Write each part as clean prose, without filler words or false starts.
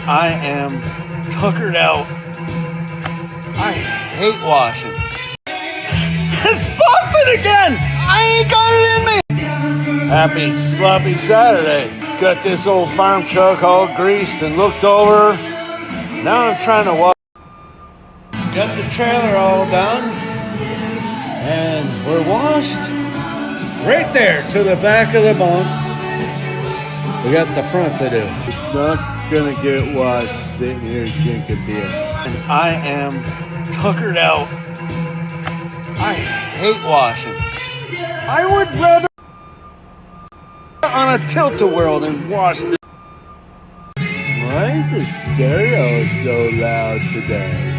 I am tuckered out. I hate washing. It's busted again! I ain't got it in me! Happy sloppy Saturday. Got this old farm truck all greased and looked over. Now I'm trying to wash. Got the trailer all done. And we're washed right there to the back of the bunk. We got the front to do. It's not gonna get washed sitting here drinking beer. And I am tuckered out. I hate washing. I would rather on a tilt-a-whirl than wash this. Why is the stereo so loud today?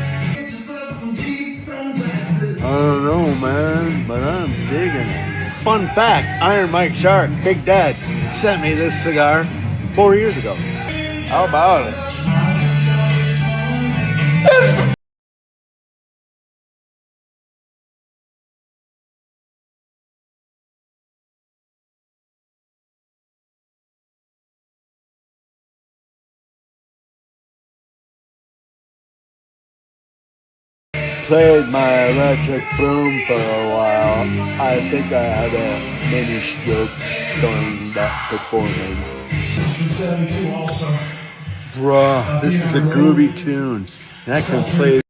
I don't know, man, but I'm digging it. Fun fact, Iron Mike Shark, Big Dad, sent me this cigar 4 years ago. How about it? Played my electric broom for a while. I think I had a mini stroke during that performance. Bruh, this is a groovy tune. And I can play.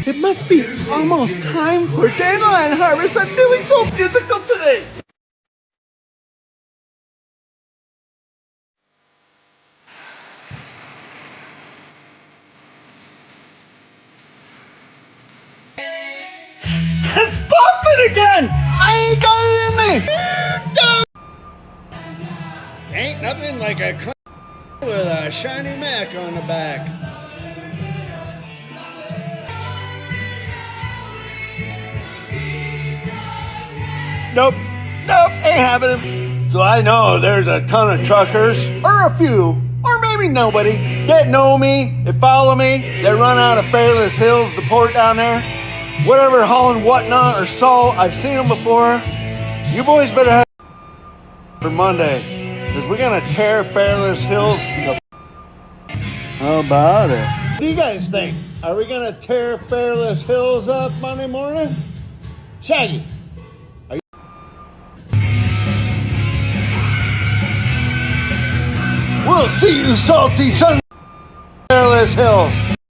It must be almost time for dandelion harvest. I'm feeling so musical today. It's busted again! I ain't got it in me! Ain't nothing like a clown with a shiny Mac on the back. Nope, ain't happening. So I know there's a ton of truckers, or a few, or maybe nobody, that know me, that follow me, that run out of Fairless Hills, the port down there. Whatever, hauling whatnot or salt, I've seen them before. You boys better have for Monday, because we're gonna tear Fairless Hills. How about it? What do you guys think? Are we gonna tear Fairless Hills up Monday morning? Shaggy. We'll see you salty son. Fairless Hills.